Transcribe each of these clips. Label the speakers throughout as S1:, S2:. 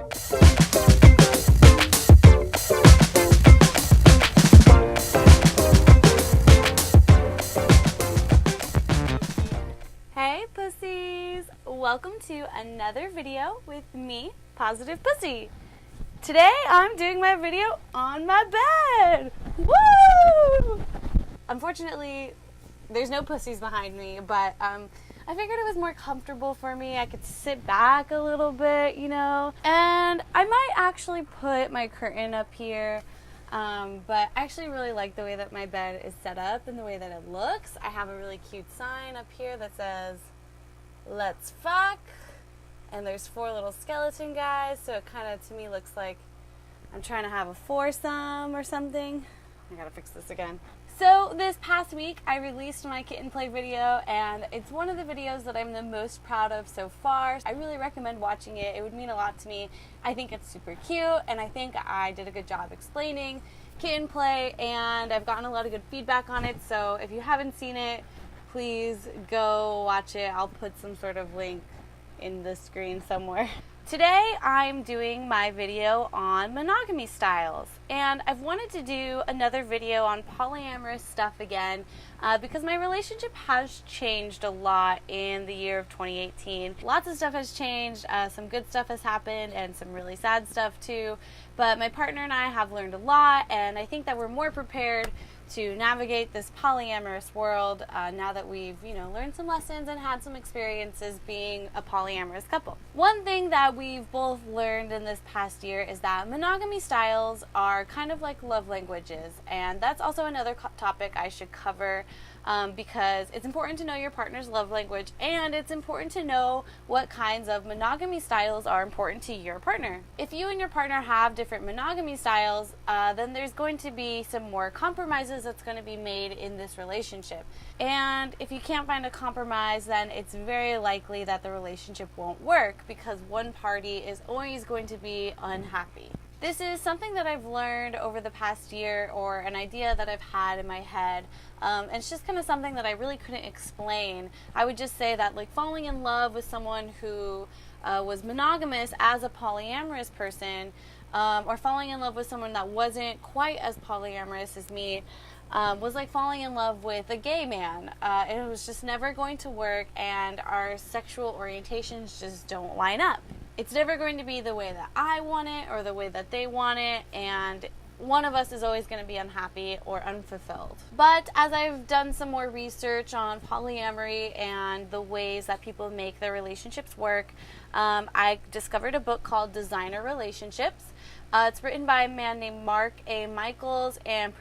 S1: Hey pussies! Welcome to another video with me, Positive Pussy. Today I'm doing my video on my bed. Woo! Unfortunately, there's no pussies behind me, but I figured it was more comfortable for me. I could sit back a little bit, you know, and I might actually put my curtain up here. But I actually really like the way that my bed is set up and the way that it looks. I have a really cute sign up here that says, "Let's fuck." And there's 4 little skeleton guys, so it kind of, to me, looks like I'm trying to have a foursome or something. I gotta fix this again. So this past week, I released my kitten play video, and it's one of the videos that I'm the most proud of so far. I really recommend watching it. It would mean a lot to me. I think it's super cute, and I think I did a good job explaining kitten play, and I've gotten a lot of good feedback on it. So if you haven't seen it, please go watch it. I'll put some sort of link in the screen somewhere. Today I'm doing my video on monogamy styles, and I've wanted to do another video on polyamorous stuff again because my relationship has changed a lot in the year of 2018. Lots of stuff has changed, some good stuff has happened and some really sad stuff too, but my partner and I have learned a lot, and I think that we're more prepared to navigate this polyamorous world now that we've, learned some lessons and had some experiences being a polyamorous couple. One thing that we've both learned in this past year is that monogamy styles are kind of like love languages, and that's also another topic I should cover because it's important to know your partner's love language, and it's important to know what kinds of monogamy styles are important to your partner. If you and your partner have different monogamy styles, then there's going to be some more compromises that's going to be made in this relationship. And if you can't find a compromise, then it's very likely that the relationship won't work because one party is always going to be unhappy. This is something that I've learned over the past year, or an idea that I've had in my head. And it's just kind of something that I really couldn't explain. I would just say that, like, falling in love with someone who was monogamous as a polyamorous person, or falling in love with someone that wasn't quite as polyamorous as me, was like falling in love with a gay man. It was just never going to work, and our sexual orientations just don't line up. It's never going to be the way that I want it or the way that they want it, and one of us is always going to be unhappy or unfulfilled. But as I've done some more research on polyamory and the ways that people make their relationships work, I discovered a book called Designer Relationships. It's written by a man named Mark A. Michaels and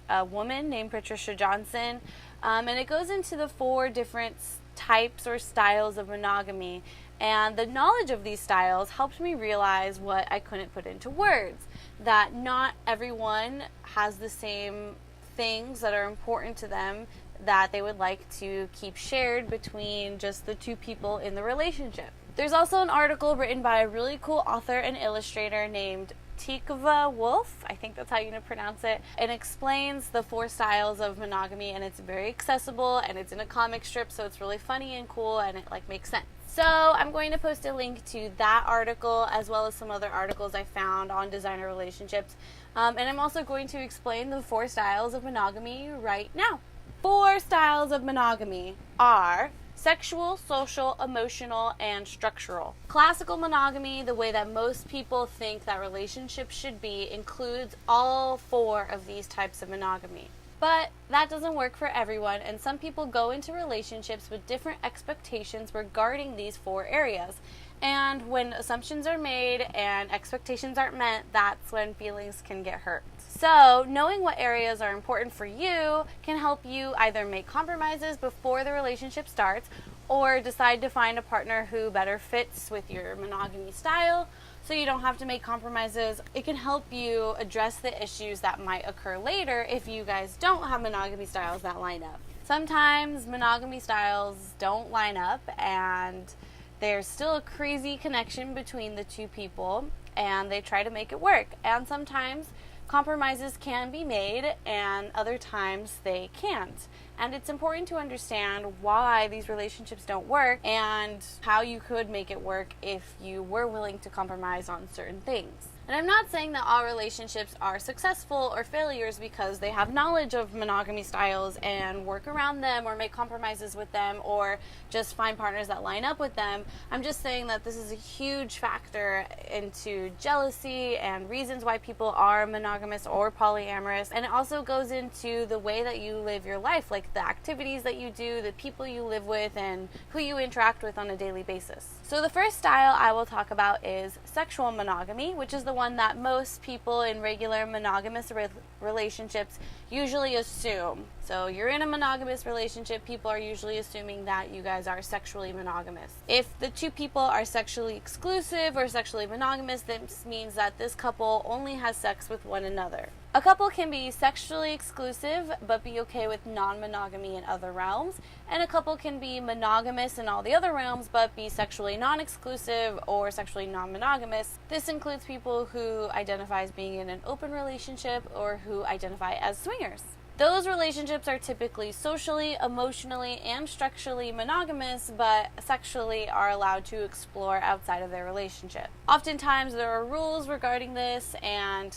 S1: a woman named Patricia Johnson, and it goes into the 4 different types or styles of monogamy. And the knowledge of these styles helped me realize what I couldn't put into words, that not everyone has the same things that are important to them that they would like to keep shared between just the 2 people in the relationship. There's also an article written by a really cool author and illustrator named Tikva Wolf, I think that's how you pronounce it, and explains the 4 styles of monogamy, and it's very accessible, and it's in a comic strip, so it's really funny and cool, and it makes sense. So I'm going to post a link to that article as well as some other articles I found on designer relationships, and I'm also going to explain the 4 styles of monogamy right now. 4 styles of monogamy are sexual, social, emotional, and structural. Classical monogamy, the way that most people think that relationships should be, includes all 4 of these types of monogamy. But that doesn't work for everyone, and some people go into relationships with different expectations regarding these 4 areas. And when assumptions are made and expectations aren't met, that's when feelings can get hurt. So, knowing what areas are important for you can help you either make compromises before the relationship starts, or decide to find a partner who better fits with your monogamy style, so you don't have to make compromises. It can help you address the issues that might occur later if you guys don't have monogamy styles that line up. Sometimes monogamy styles don't line up, and there's still a crazy connection between the 2 people, and they try to make it work. And sometimes compromises can be made, and other times they can't. And it's important to understand why these relationships don't work and how you could make it work if you were willing to compromise on certain things. And I'm not saying that all relationships are successful or failures because they have knowledge of monogamy styles and work around them or make compromises with them or just find partners that line up with them. I'm just saying that this is a huge factor into jealousy and reasons why people are monogamous or polyamorous. And it also goes into the way that you live your life, like the activities that you do, the people you live with, and who you interact with on a daily basis. So the first style I will talk about is sexual monogamy, which is the one that most people in regular monogamous relationships usually assume. So you're in a monogamous relationship, people are usually assuming that you guys are sexually monogamous. If the two people are sexually exclusive or sexually monogamous, this means that this couple only has sex with one another. A couple can be sexually exclusive but be okay with non-monogamy in other realms, and a couple can be monogamous in all the other realms but be sexually non-exclusive or sexually non-monogamous. This includes people who identify as being in an open relationship or who identify as swingers. Those relationships are typically socially, emotionally, and structurally monogamous, but sexually are allowed to explore outside of their relationship. Oftentimes there are rules regarding this and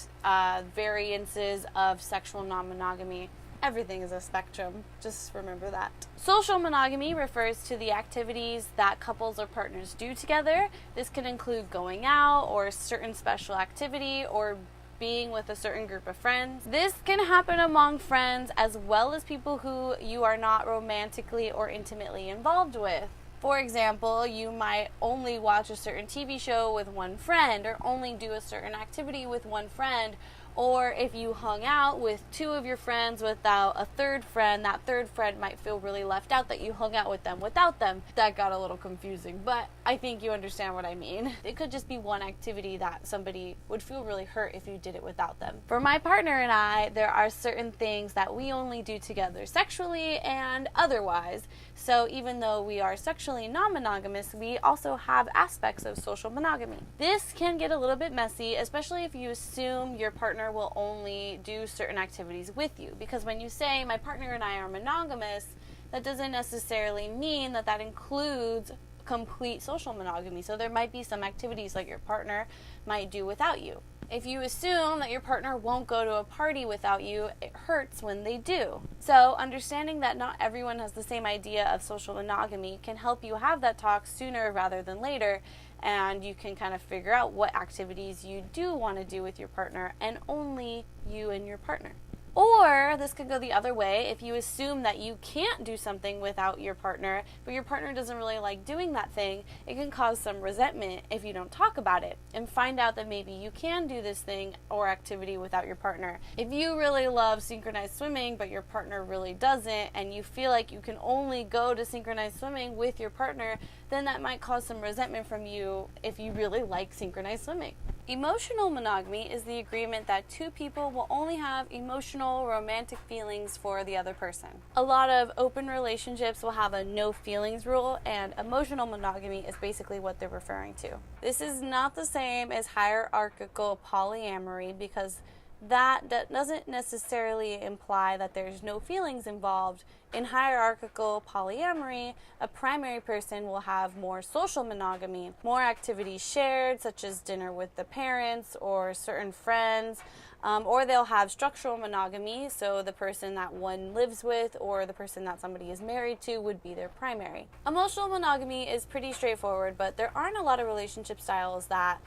S1: variances of sexual non-monogamy. Everything is a spectrum, just remember that. Social monogamy refers to the activities that couples or partners do together. This can include going out or a certain special activity or being with a certain group of friends. This can happen among friends as well as people who you are not romantically or intimately involved with. For example, you might only watch a certain TV show with one friend or only do a certain activity with one friend. Or if you hung out with two of your friends without a third friend, that third friend might feel really left out that you hung out with them without them. That got a little confusing, but I think you understand what I mean. It could just be one activity that somebody would feel really hurt if you did it without them. For my partner and I, there are certain things that we only do together sexually and otherwise. So even though we are sexually non-monogamous, we also have aspects of social monogamy. This can get a little bit messy, especially if you assume your partner will only do certain activities with you. Because when you say, my partner and I are monogamous, that doesn't necessarily mean that that includes complete social monogamy. So there might be some activities that your partner might do without you. If you assume that your partner won't go to a party without you, it hurts when they do. So understanding that not everyone has the same idea of social monogamy can help you have that talk sooner rather than later, and you can kind of figure out what activities you do want to do with your partner and only you and your partner. Or this could go the other way. If you assume that you can't do something without your partner, but your partner doesn't really like doing that thing, it can cause some resentment if you don't talk about it and find out that maybe you can do this thing or activity without your partner. If you really love synchronized swimming, but your partner really doesn't, and you feel like you can only go to synchronized swimming with your partner, then that might cause some resentment from you if you really like synchronized swimming. Emotional monogamy is the agreement that two people will only have emotional, romantic feelings for the other person. A lot of open relationships will have a no feelings rule, and emotional monogamy is basically what they're referring to. This is not the same as hierarchical polyamory because that doesn't necessarily imply that there's no feelings involved. In hierarchical polyamory, a primary person will have more social monogamy, more activities shared, such as dinner with the parents or certain friends, or they'll have structural monogamy, so the person that one lives with or the person that somebody is married to would be their primary. Emotional monogamy is pretty straightforward, but there aren't a lot of relationship styles that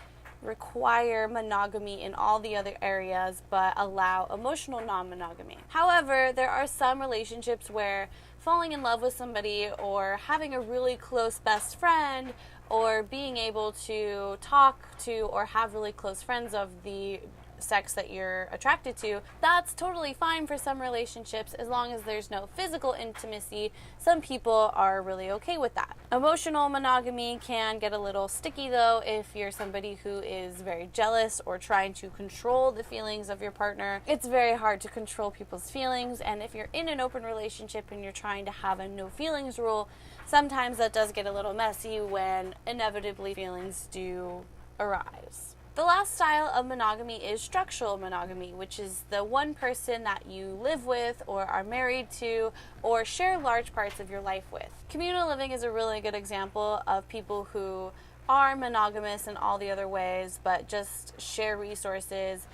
S1: require monogamy in all the other areas but allow emotional non-monogamy. However, there are some relationships where falling in love with somebody or having a really close best friend or being able to talk to or have really close friends of the sex that you're attracted to, that's totally fine for some relationships as long as there's no physical intimacy. Some people are really okay with that. Emotional monogamy can get a little sticky though if you're somebody who is very jealous or trying to control the feelings of your partner. It's very hard to control people's feelings, and if you're in an open relationship and you're trying to have a no feelings rule, sometimes that does get a little messy when inevitably feelings do arise. The last style of monogamy is structural monogamy, which is the one person that you live with or are married to or share large parts of your life with. Communal living is a really good example of people who are monogamous in all the other ways, but just share resources,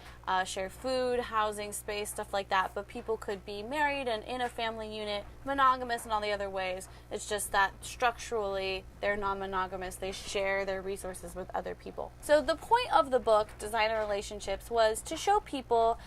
S1: share food, housing, space, stuff like that. But people could be married and in a family unit, monogamous in all the other ways. It's just that structurally they're non-monogamous. They share their resources with other people. So the point of the book, Designer Relationships, was to show people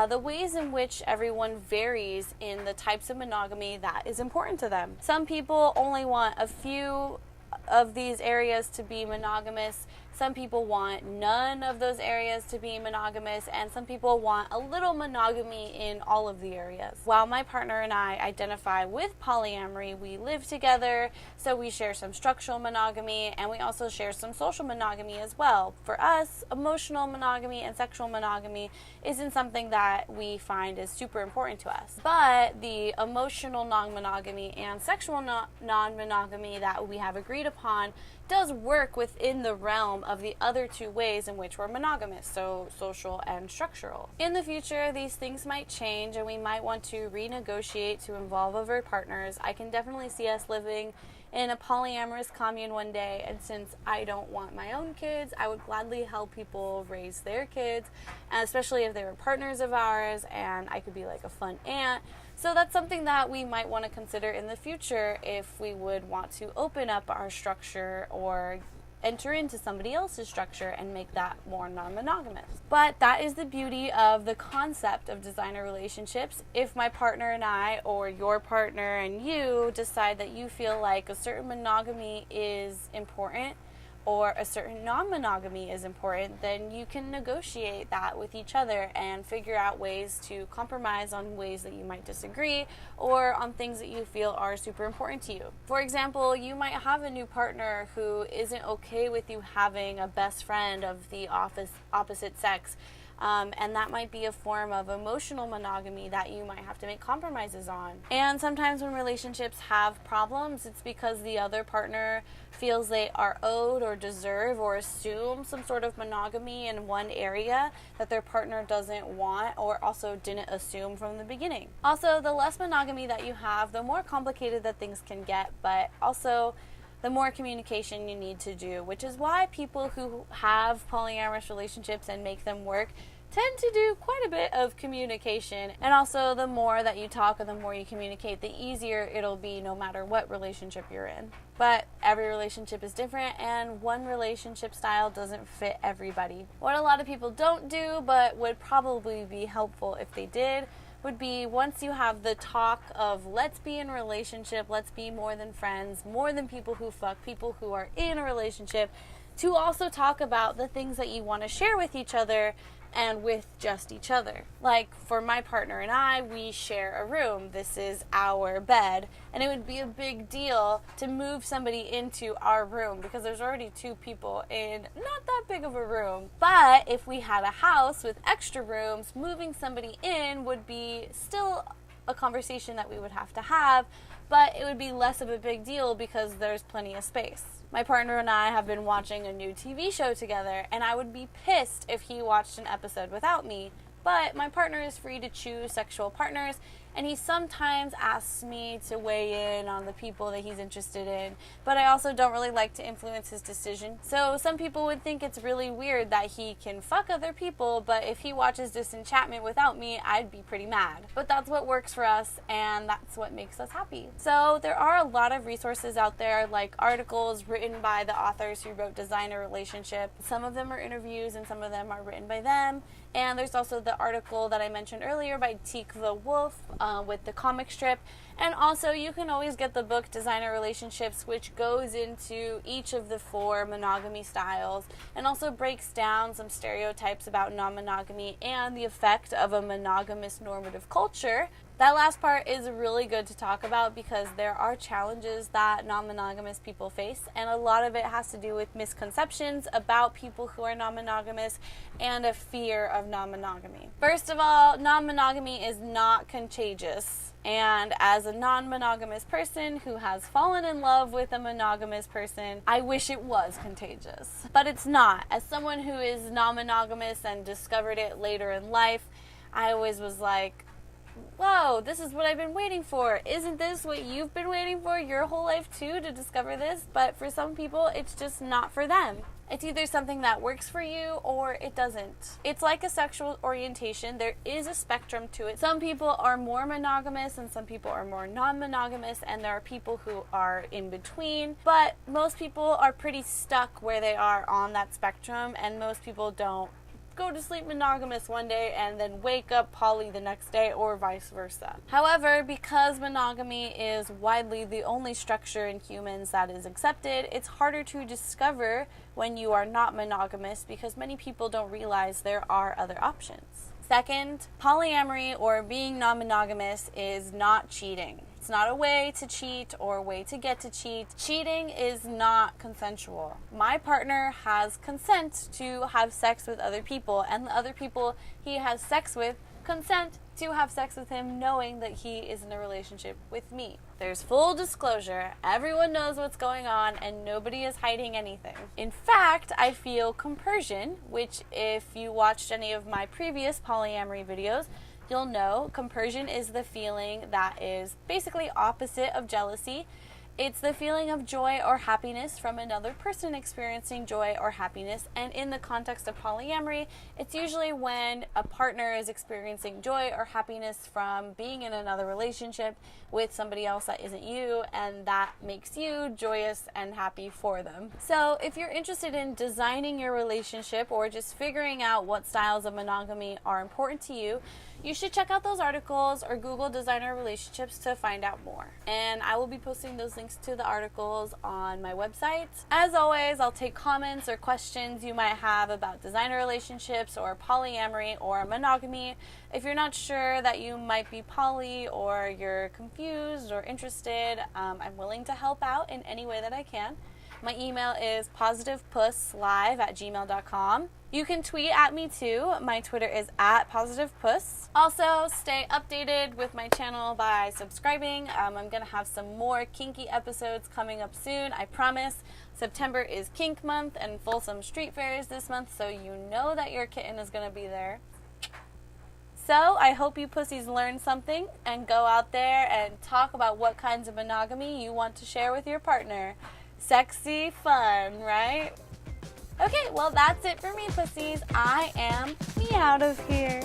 S1: the ways in which everyone varies in the types of monogamy that is important to them. Some people only want a few of these areas to be monogamous. Some people want none of those areas to be monogamous, and some people want a little monogamy in all of the areas. While my partner and I identify with polyamory, we live together, so we share some structural monogamy, and we also share some social monogamy as well. For us, emotional monogamy and sexual monogamy isn't something that we find is super important to us. But the emotional non-monogamy and sexual non-monogamy that we have agreed upon does work within the realm of the other two ways in which we're monogamous, so social and structural. In the future, these things might change and we might want to renegotiate to involve other partners. I can definitely see us living in a polyamorous commune one day, and since I don't want my own kids, I would gladly help people raise their kids, and especially if they were partners of ours, and I could be like a fun aunt. So that's something that we might want to consider in the future if we would want to open up our structure or enter into somebody else's structure and make that more non-monogamous. But that is the beauty of the concept of designer relationships. If my partner and I, or your partner and you, decide that you feel like a certain monogamy is important or a certain non-monogamy is important, then you can negotiate that with each other and figure out ways to compromise on ways that you might disagree or on things that you feel are super important to you. For example, you might have a new partner who isn't okay with you having a best friend of the opposite sex. And that might be a form of emotional monogamy that you might have to make compromises on. And sometimes when relationships have problems, it's because the other partner feels they are owed or deserve or assume some sort of monogamy in one area that their partner doesn't want or also didn't assume from the beginning. Also, the less monogamy that you have, the more complicated that things can get, but also the more communication you need to do, which is why people who have polyamorous relationships and make them work tend to do quite a bit of communication. And also, the more that you talk and the more you communicate, the easier it'll be no matter what relationship you're in. But every relationship is different, and one relationship style doesn't fit everybody. What a lot of people don't do, but would probably be helpful if they did, would be once you have the talk of let's be in a relationship, let's be more than friends, more than people who fuck, people who are in a relationship, to also talk about the things that you want to share with each other and with just each other. Like for my partner and I, we share a room. This is our bed, and it would be a big deal to move somebody into our room because there's already two people in not that big of a room. But if we had a house with extra rooms, moving somebody in would be still a conversation that we would have to have, but it would be less of a big deal because there's plenty of space. My partner and I have been watching a new TV show together, and I would be pissed if he watched an episode without me. But my partner is free to choose sexual partners, and he sometimes asks me to weigh in on the people that he's interested in, but I also don't really like to influence his decision. So some people would think it's really weird that he can fuck other people, but if he watches Disenchantment without me, I'd be pretty mad. But that's what works for us, and that's what makes us happy. So there are a lot of resources out there, like articles written by the authors who wrote Designer Relationship. Some of them are interviews, and some of them are written by them. And there's also the article that I mentioned earlier by Tikva Wolf with the comic strip. And also you can always get the book Designer Relationships, which goes into each of the 4 monogamy styles and also breaks down some stereotypes about non-monogamy and the effect of a monogamous normative culture. That last part is really good to talk about because there are challenges that non-monogamous people face, and a lot of it has to do with misconceptions about people who are non-monogamous and a fear of non-monogamy. First of all, non-monogamy is not contagious. And as a non-monogamous person who has fallen in love with a monogamous person, I wish it was contagious. But it's not. As someone who is non-monogamous and discovered it later in life, I always was like, whoa, this is what I've been waiting for. Isn't this what you've been waiting for your whole life too, to discover this? But for some people, it's just not for them. It's either something that works for you or it doesn't. It's like a sexual orientation. There is a spectrum to it. Some people are more monogamous and some people are more non-monogamous, and there are people who are in between. But most people are pretty stuck where they are on that spectrum, and most people don't go to sleep monogamous one day and then wake up poly the next day, or vice versa. However, because monogamy is widely the only structure in humans that is accepted, it's harder to discover when you are not monogamous because many people don't realize there are other options. Second, polyamory or being non-monogamous is not cheating. It's not a way to cheat or a way to get to cheat. Cheating is not consensual. My partner has consent to have sex with other people, and the other people he has sex with consent to have sex with him, knowing that he is in a relationship with me. There's full disclosure. Everyone knows what's going on, and nobody is hiding anything. In fact, I feel compersion, which if you watched any of my previous polyamory videos, you'll know compersion is the feeling that is basically opposite of jealousy. It's the feeling of joy or happiness from another person experiencing joy or happiness. And in the context of polyamory, it's usually when a partner is experiencing joy or happiness from being in another relationship with somebody else that isn't you, and that makes you joyous and happy for them. So if you're interested in designing your relationship or just figuring out what styles of monogamy are important to you, you should check out those articles or Google designer relationships to find out more. And I will be posting those links to the articles on my website. As always, I'll take comments or questions you might have about designer relationships or polyamory or monogamy. If you're not sure that you might be poly or you're confused or interested, I'm willing to help out in any way that I can. My email is positivepusslive@gmail.com. You can tweet at me too. My Twitter is @positivepuss. Also, stay updated with my channel by subscribing. I'm going to have some more kinky episodes coming up soon, I promise. September is kink month and Folsom Street Fair is this month, so you know that your kitten is going to be there. So I hope you pussies learn something and go out there and talk about what kinds of monogamy you want to share with your partner. Sexy fun, right? Okay, well that's it for me, pussies. I am me out of here.